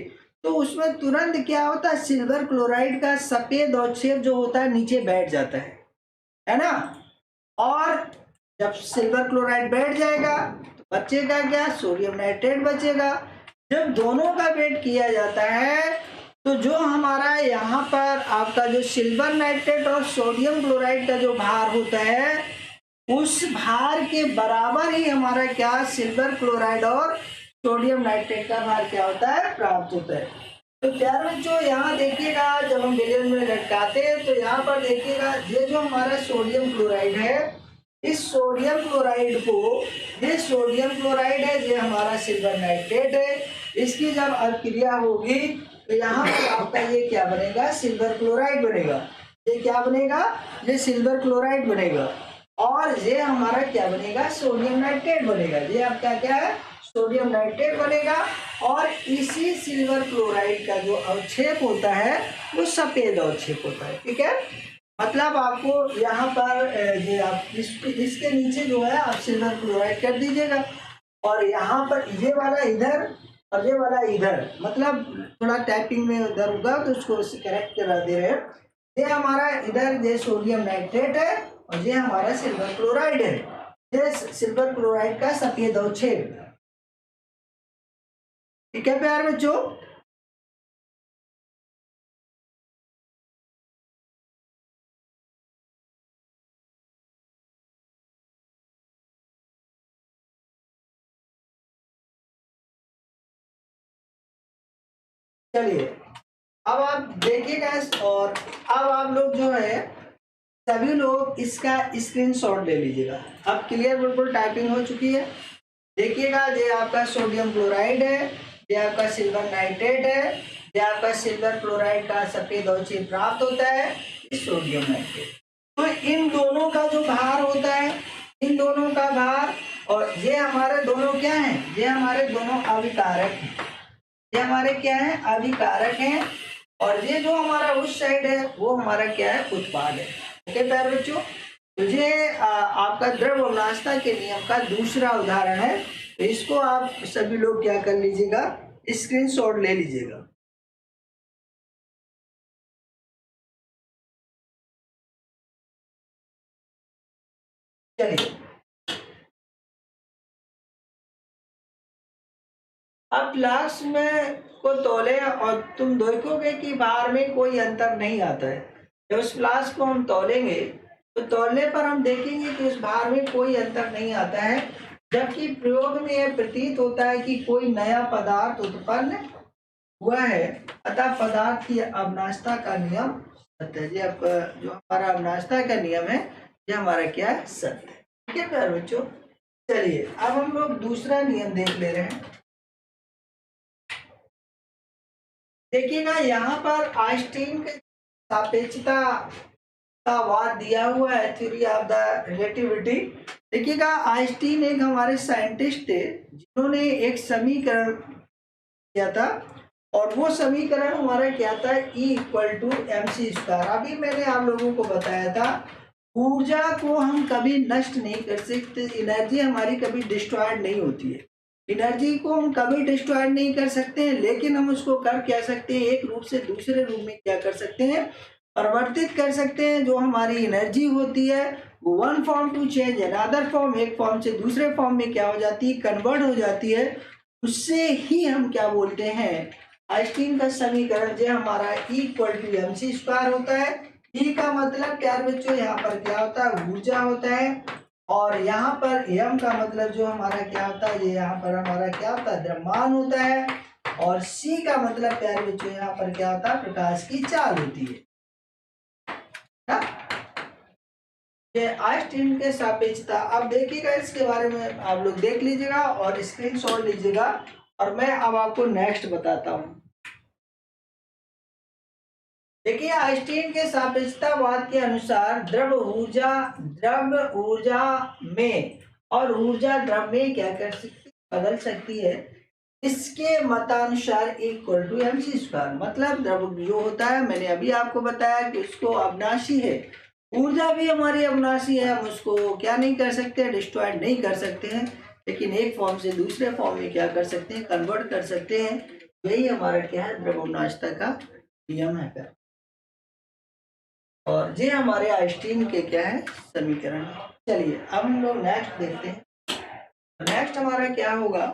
तो उसमें तुरंत क्या होता है, सिल्वर क्लोराइड का सफेद अवक्षेप जो होता है नीचे बैठ जाता है ना। और जब सिल्वर क्लोराइड बैठ जाएगा तो बचेगा क्या, सोडियम नाइट्रेट बचेगा। जब दोनों का वेट किया जाता है तो जो हमारा यहाँ पर आपका जो सिल्वर नाइट्रेट और सोडियम क्लोराइड का जो भार होता है, उस भार के बराबर ही हमारा क्या सिल्वर क्लोराइड और सोडियम नाइट्रेट का भार क्या होता है, प्राप्त होता है। तो प्यारे बच्चों यहाँ देखिएगा, जब हम बेलन में लटकाते हैं तो यहाँ पर देखिएगा ये जो हमारा सोडियम क्लोराइड है, इस सोडियम क्लोराइड को, ये सोडियम क्लोराइड है, ये हमारा सिल्वर नाइट्रेट है, इसकी जब अभिक्रिया होगी तो यहाँ पर आपका ये क्या बनेगा, सिल्वर क्लोराइड बनेगा। ये क्या बनेगा, ये सिल्वर क्लोराइड बनेगा। और ये हमारा क्या बनेगा, सोडियम नाइट्रेट बनेगा। ये आपका क्या है, सोडियम नाइट्रेट बनेगा। और इसी सिल्वर क्लोराइड का जो अवक्षेप होता है वो सफेद अवक्षेप होता है। ठीक है, मतलब आपको यहाँ पर ये आप इसके नीचे जो है आप सिल्वर क्लोराइड कर दीजिएगा, और यहाँ पर ये वाला इधर और ये वाला इधर, मतलब थोड़ा टाइपिंग में उधर होगा तो उसको करेक्ट करा दे रहे हैं। ये हमारा इधर ये सोडियम नाइट्रेट है और ये हमारा सिल्वर क्लोराइड है। ये सिल्वर क्लोराइड का सफेद अवक्षेप। ठीक है प्यारे बच्चों, चलिए अब आप देखिएगा। और अब आप लोग जो है सभी लोग इसका स्क्रीनशॉट ले लीजिएगा। अब क्लियर बिल्कुल टाइपिंग हो चुकी है। देखिएगा, ये आपका सोडियम क्लोराइड है, ये आपका सिल्वर नाइट्रेट है, ये आपका सिल्वर क्लोराइड का सफेद अवक्षेप प्राप्त होता है इस सोडियम नाइट्रेट। तो इन दोनों का जो भार होता है, इन दोनों का भार, और ये हमारे दोनों क्या हैं, ये हमारे दोनों अभिकारक हैं। ये हमारे क्या है, अभिकारक हैं। और ये जो हमारा उस साइड है वो हमारा क्या है, उत्पाद है। ओके प्यारे बच्चों, तो ये आपका द्रव अवनाशता के नियम का दूसरा उदाहरण है। तो इसको आप सभी लोग क्या कर लीजिएगा, स्क्रीनशॉट ले लीजिएगा। चलिए अब फ्लास्क में को तौले और तुम देखोगे कि बाहर में कोई अंतर नहीं आता है। जब उस फ्लास्क को हम तौलेंगे तो तौलने पर हम देखेंगे कि उस भार में कोई अंतर नहीं आता है, जबकि प्रयोग में यह प्रतीत होता है कि कोई नया पदार्थ उत्पन्न हुआ है। अतः पदार्थ की अवनाशता का नियम सत्य है। ये आपका जो हमारा अवनाशता का नियम है, ये हमारा क्या है, सत्य है। ठीक है प्यारे बच्चों, चलिए अब हम लोग दूसरा नियम देख ले रहे हैं। देखिएगा यहाँ पर आइंस्टीन के सापेक्षता का वाद दिया हुआ है, थ्योरी ऑफ द रिलेटिविटी। देखिएगा, आइंस्टीन एक हमारे साइंटिस्ट थे जिन्होंने एक समीकरण किया था, और वो समीकरण हमारा क्या था, E=mc²। अभी मैंने आप लोगों को बताया था ऊर्जा को हम कभी नष्ट नहीं कर सकते, एनर्जी हमारी कभी डिस्ट्रॉयड नहीं होती है। एनर्जी को हम कभी डिस्ट्रॉयड नहीं कर सकते हैं, लेकिन हम उसको कर क्या सकते हैं, एक रूप से दूसरे रूप में क्या कर सकते हैं, परिवर्तित कर सकते हैं। जो हमारी एनर्जी होती है वो one form to change another form, एक फॉर्म से दूसरे फॉर्म में क्या हो जाती है, कन्वर्ट हो जाती है। उससे ही हम क्या बोलते हैं, आइंस्टीन का समीकरण जो हमारा E=mc² होता है। ई का मतलब प्यारे बच्चों यहाँ पर क्या होता है, ऊर्जा होता है। और यहाँ पर एम का मतलब जो हमारा क्या होता है, ये यहाँ पर हमारा क्या होता है, द्रव्यमान होता है। और सी का मतलब प्यारे बच्चों यहाँ पर क्या होता है, प्रकाश की चाल होती है। ये आइंस्टीन के सापेक्षता। अब देखिएगा, इसके बारे में आप लोग देख लीजिएगा और स्क्रीनशॉट लीजिएगा, और मैं अब आपको नेक्स्ट बताता हूँ। देखिए, आइंस्टीन के सापेक्षतावाद के अनुसार द्रव ऊर्जा में और ऊर्जा द्रव में क्या कर सकती, बदल सकती है। इसके मतानुसार E=mc²। मतलब द्रव जो होता है, मैंने अभी आपको बताया कि उसको अविनाशी है, ऊर्जा भी हमारी अविनाशी है। हम उसको क्या नहीं कर सकते, डिस्ट्रॉय नहीं कर सकते हैं, लेकिन एक फॉर्म से दूसरे फॉर्म में क्या कर सकते हैं, कन्वर्ट कर सकते हैं। यही हमारा क्या है, द्रव अविनाशिता का नियम है। और ये हमारे आइंस्टीन के क्या है, समीकरण। चलिए अब हम लोग नेक्स्ट देखते हैं। नेक्स्ट हमारा क्या होगा,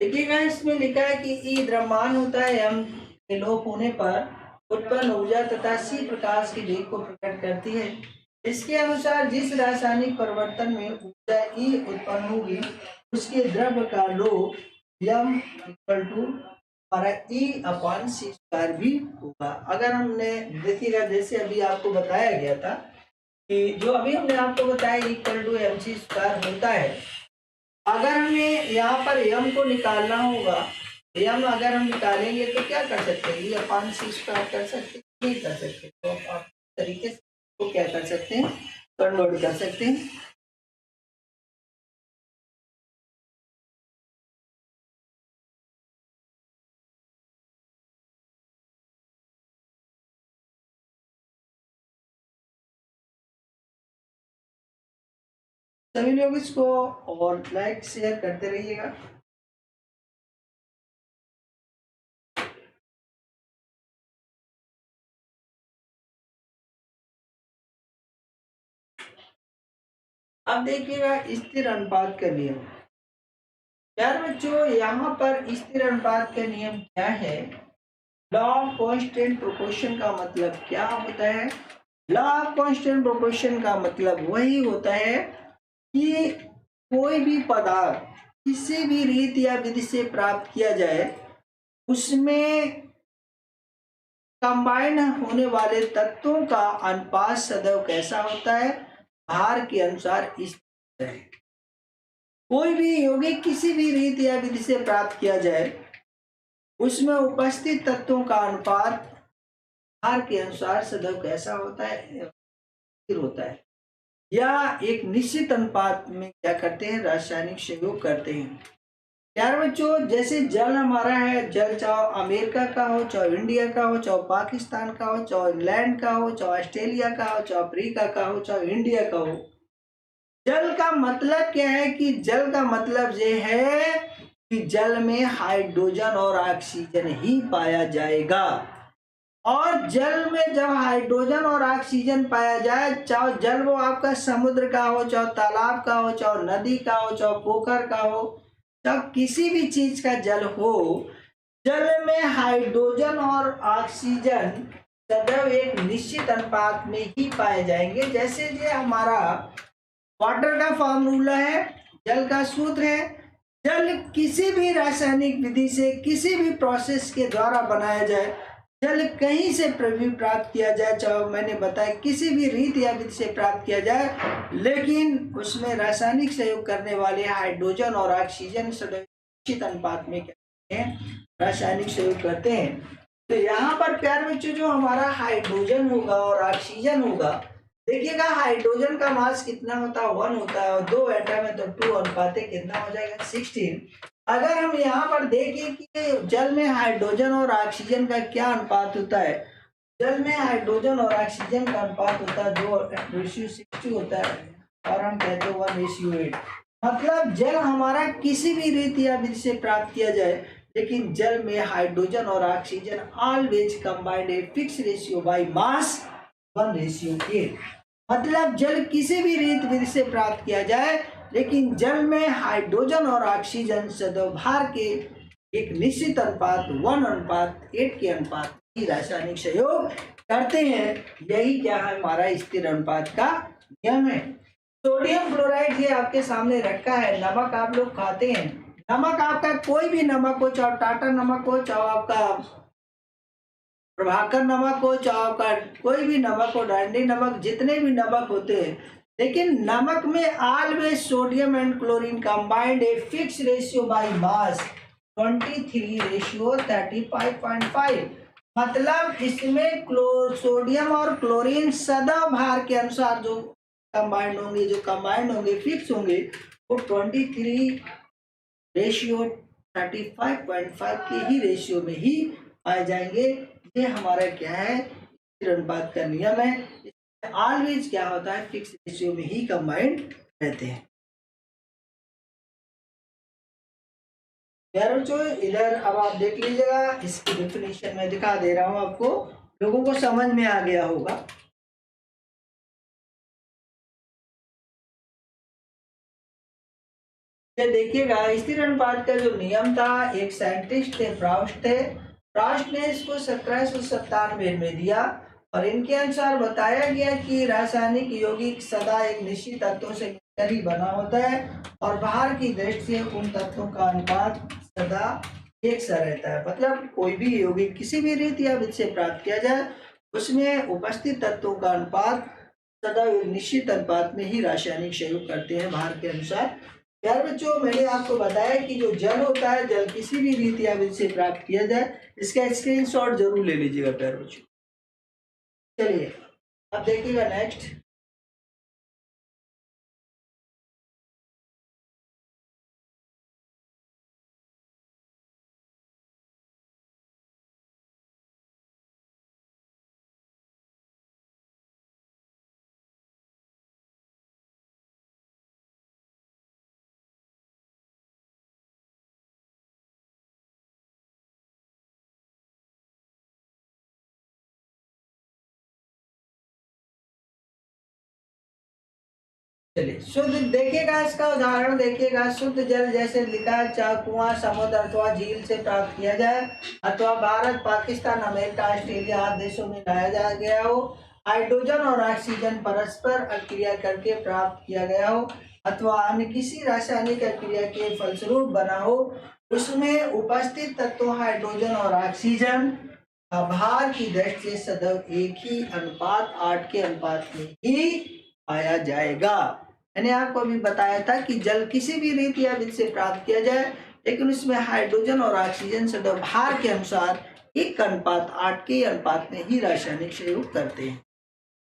देखिएगा, इसमें लिखा है कि ई द्रव्यमान होता है, एम के लोप होने पर उत्पन्न ऊर्जा तथा सी प्रकाश की वेग को प्रकट करती है। इसके अनुसार जिस रासायनिक परिवर्तन में ऊर्जा ई उत्पन्न होगी उसके द्रव्य का लोप यम इक्वल टू हमारा E/c² भी होगा। अगर हमने देखिएगा, जैसे अभी आपको बताया गया था कि जो अभी हमने आपको बताया इक्वल टू mc² होता है। अगर हमें यहाँ पर यम को निकालना होगा, यम अगर हम निकालेंगे तो क्या कर सकते हैं, E/c² कर सकते हैं, नहीं कर सकते। तो आप तरीके से तो क्या कर सकते हैं, कन्वर्ट कर सकते हैं। सभी लोग इसको और लाइक शेयर करते रहिएगा। अब देखिएगा स्थिर अनुपात का नियम। यार बच्चों, यहाँ पर स्थिर अनुपात का नियम क्या है? लॉ ऑफ कांस्टेंट प्रोपोर्शन का मतलब क्या होता है? लॉ ऑफ कांस्टेंट प्रोपोर्शन का मतलब वही होता है कि कोई भी पदार्थ किसी भी रीति या विधि से प्राप्त किया जाए, उसमें कंबाइन होने वाले तत्वों का अनुपात सदैव कैसा होता है? भार के अनुसार इस तरह है। कोई भी यौगिक किसी भी रीति या विधि से प्राप्त किया जाए, उसमें उपस्थित तत्वों का अनुपात भार के अनुसार सदैव कैसा होता है? स्थिर होता है, या एक निश्चित अनुपात में क्या करते हैं, रासायनिक सहयोग करते हैं। यार बच्चों, जैसे जल हमारा है, जल चाहे अमेरिका का हो, चाहे इंडिया का हो, चाहे पाकिस्तान का हो, चाहे इंग्लैंड का हो, चाहे ऑस्ट्रेलिया का हो, चाहे अफ्रीका का हो, चाहे इंडिया का हो, जल का मतलब क्या है कि जल का मतलब ये है कि जल में हाइड्रोजन और ऑक्सीजन ही पाया जाएगा। और जल में जब हाइड्रोजन और ऑक्सीजन पाया जाए, चाहे जल वो आपका समुद्र का हो, चाहे तालाब का हो, चाहे नदी का हो, चाहे पोखर का हो, चाहे किसी भी चीज का जल हो, जल में हाइड्रोजन और ऑक्सीजन सदैव एक निश्चित अनुपात में ही पाए जाएंगे। जैसे ये हमारा वाटर का फॉर्मूला है, जल का सूत्र है। जल किसी भी रासायनिक विधि से, किसी भी प्रोसेस के द्वारा बनाया जाए, जल कहीं से भी प्राप्त किया जाए, चाहे मैंने बताया किसी भी रीति या विधि से प्राप्त किया जाए, लेकिन उसमें रासायनिक सहयोग करने वाले हाइड्रोजन और ऑक्सीजन निश्चित अनुपात में क्या करते हैं, रासायनिक सहयोग करते हैं। तो यहाँ पर प्यार बच्चों, जो हमारा हाइड्रोजन होगा और ऑक्सीजन होगा, देखिएगा हाइड्रोजन का मास कितना होता है, 1 होता है, और 2 एटम है तो 2 अनुपात कितना हो जाएगा, 16। अगर हम यहाँ पर देखें कि जल में हाइड्रोजन और ऑक्सीजन का क्या अनुपात होता है, जल में हाइड्रोजन और ऑक्सीजन का अनुपात होता है 2:60 होता है, और हम कहते हैं 1:8। मतलब जल हमारा किसी भी रीति या विधि से प्राप्त किया जाए, लेकिन जल में हाइड्रोजन और oxygen always combined a fix ratio by mass 1:8। मतलब जल किसी भी रीति विधि से प्राप्त किया जाए, लेकिन जल में हाइड्रोजन और ऑक्सीजन सदैव भार के एक निश्चित अनुपात 1:8 के अनुपात की रासायनिक सहयोग करते हैं। यही क्या है, हमारा स्थिर अनुपात का नियम है। सोडियम क्लोराइड ये आपके सामने रखा है। नमक आप लोग खाते हैं, नमक आपका कोई भी नमक हो, चाहे टाटा नमक हो, चाहे आपका प्रभाकर नमक हो, चाहे आपका कोई भी नमक हो, डांडी नमक, जितने भी नमक होते हैं, लेकिन नमक में always sodium and chlorine combined a fix ratio by mass 23:35.5। मतलब इसमें सोडियम और क्लोरीन सदा भार के अनुसार जो कंबाइंड होंगे, फिक्स होंगे, वो 23:35.5 के ही रेशियो में ही आ जाएंगे। ये हमारा क्या है, अनुपात का नियम है। ऑलवेज क्या होता है, फिक्स रेशियो में ही कंबाइंड रहते हैं। इधर अब आप देख लीजिएगा, इसकी डेफिनेशन मैं दिखा दे रहा हूं आपको, लोगों को समझ में आ गया होगा। ये देखिएगा, स्थिर अनुपात का जो नियम था, एक साइंटिस्ट थे, फ्रास्ट ने इसको 1797 में दिया, और इनके अनुसार बताया गया कि रासायनिक यौगिक सदा एक निश्चित तत्वों से ही बना होता है और बाहर की दृष्टि से उन तत्वों का अनुपात सदा एक सा रहता है। मतलब कोई भी यौगिक किसी भी रीति या विधि से प्राप्त किया जाए उसमें उपस्थित तत्वों का अनुपात सदा एक निश्चित अनुपात में ही रासायनिक सहयोग करते हैं भार के अनुसार। प्यारे बच्चों, मैंने आपको बताया कि जो जल होता है, जल किसी भी रीति या विधि से प्राप्त किया जाए, इसका स्क्रीनशॉट जरूर ले लीजिएगा प्यारे बच्चों। चलिए अब देखिएगा नेक्स्ट। चलिए शुद्ध देखिएगा, इसका उदाहरण देखिएगा। शुद्ध जल जैसे लिखा है, चाहे कुआं, समुद्र अथवा झील से प्राप्त किया जाए अथवा भारत, पाकिस्तान, अमेरिका, ऑस्ट्रेलिया आदि देशों में लाया जा गया हो, हाइड्रोजन और ऑक्सीजन परस्पर अक्रिया करके प्राप्त किया गया हो अथवा अन्य किसी रासायनिक अक्रिया के फलस्वरूप बना हो, उसमें उपस्थित तत्वों हाइड्रोजन और ऑक्सीजन भार की दृष्टि से सदैव एक ही अनुपात 8 के अनुपात में ही पाया जाएगा। मैंने आपको अभी बताया था कि जल किसी भी रीति या विधि से प्राप्त किया जाए, लेकिन उसमें हाइड्रोजन और ऑक्सीजन सदैव भार के अनुसार 1 अनुपात 8 के अनुपात में ही रासायनिक सहयोग करते हैं।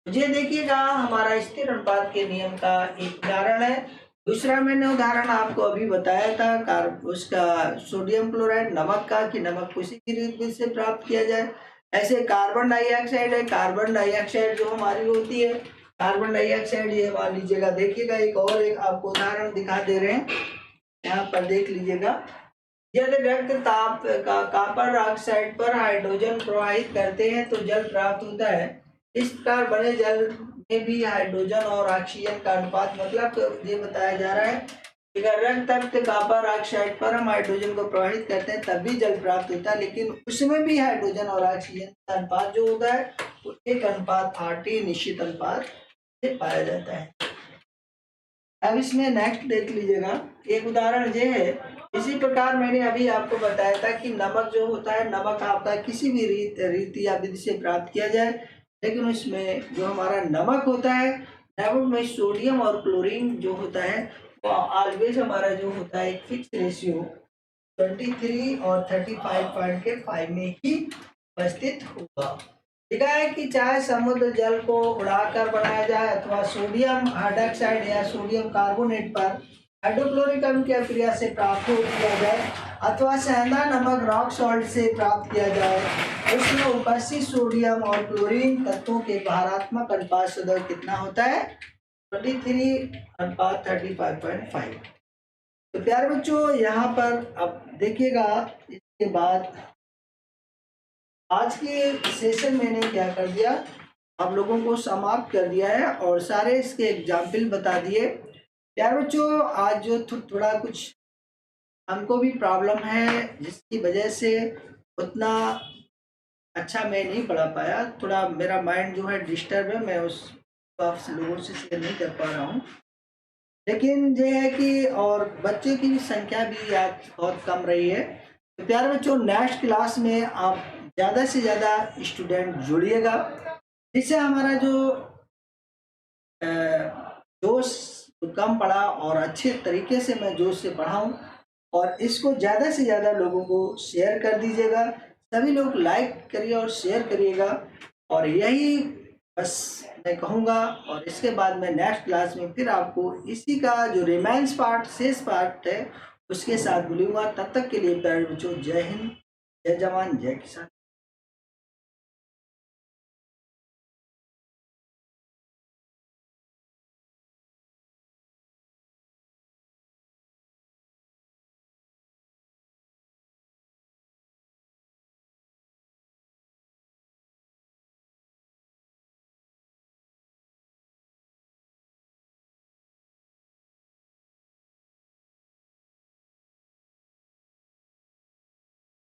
ये देखिएगा हमारा स्थिर अनुपात के नियम का एक उदाहरण है। दूसरा मैंने उदाहरण आपको अभी बताया था उसका सोडियम क्लोराइड नमक का, कि नमक किसी भी रीति से प्राप्त किया जाए। ऐसे कार्बन डाइऑक्साइड है, कार्बन डाइऑक्साइड जो हमारी होती है, कार्बन डाइऑक्साइड ये मान लीजिएगा। देखिएगा एक और एक आपको उदाहरण दिखा दे रहे हैं, यहाँ पर देख लीजिएगा। यदि व्यक्त ताप का कॉपर ऑक्साइड पर हाइड्रोजन प्रवाहित करते हैं तो जल प्राप्त होता है। इस प्रकार बने जल में भी हाइड्रोजन और ऑक्सीजन का अनुपात, मतलब ये बताया जा रहा है कि अगर रक्त तप्त कॉपर ऑक्साइड पर हम हाइड्रोजन को प्रवाहित करते हैं तब भी जल प्राप्त होता है, लेकिन उसमें भी हाइड्रोजन और ऑक्सीजन का अनुपात जो होता है वो 1 अनुपात 8 निश्चित अनुपात से पाया जाता है। अब इसमें नेक्स्ट देख लीजिएगा, एक उदाहरण ये है। इसी प्रकार मैंने अभी आपको बताया था कि नमक जो होता है, नमक आपका किसी भी रीति या विधि से प्राप्त किया जाए, लेकिन उसमें जो हमारा नमक होता है, नमक में सोडियम और क्लोरीन जो होता है वो ऑलवेज हमारा जो होता है एक फिक्स रेशियो 23 और 35.5 में ही उपस्थित होगा। लिखा है कि चाहे समुद्र जल को उड़ाकर बनाया जाए अथवा सोडियम हाइड्रोक्साइड या सोडियम कार्बोनेट पर हाइड्रोक्लोरिक अम्ल की अक्रिया से प्राप्त हो किया जाए अथवा सेंधा नमक रॉक सॉल्ट से प्राप्त किया जाए, उसमें उपस्थित सोडियम और क्लोरीन तत्वों के भारात्मक अनुपात सदैव कितना होता है? 23:35.5। तो प्यारे बच्चों, यहाँ पर अब देखिएगा, इसके बाद आज के सेशन मैंने क्या कर दिया, आप लोगों को समाप्त कर दिया है और सारे इसके एग्जाम्पल बता दिए। प्यारे बच्चों, आज जो थोड़ा कुछ हमको भी प्रॉब्लम है जिसकी वजह से उतना अच्छा मैं नहीं पढ़ा पाया, थोड़ा मेरा माइंड जो है डिस्टर्ब है, मैं उस आप लोगों से शेयर नहीं कर पा रहा हूँ। लेकिन ये है कि और बच्चे की संख्या भी आज बहुत कम रही है। तो प्यारे बच्चों, नेक्स्ट क्लास में आप ज़्यादा से ज़्यादा स्टूडेंट जुड़िएगा, जिससे हमारा जो जोश कम पड़ा और अच्छे तरीके से मैं जोश से पढ़ाऊँ, और इसको ज़्यादा से ज़्यादा लोगों को शेयर कर दीजिएगा। सभी लोग लाइक करिए और शेयर करिएगा, और यही बस मैं कहूँगा। और इसके बाद मैं नेक्स्ट क्लास में फिर आपको इसी का जो रिमेंस पार्ट, शेष पार्ट है, उसके साथ मिलूँगा। तब तक के लिए प्यारे बच्चों, जय हिंद, जय जवान, जय किसान।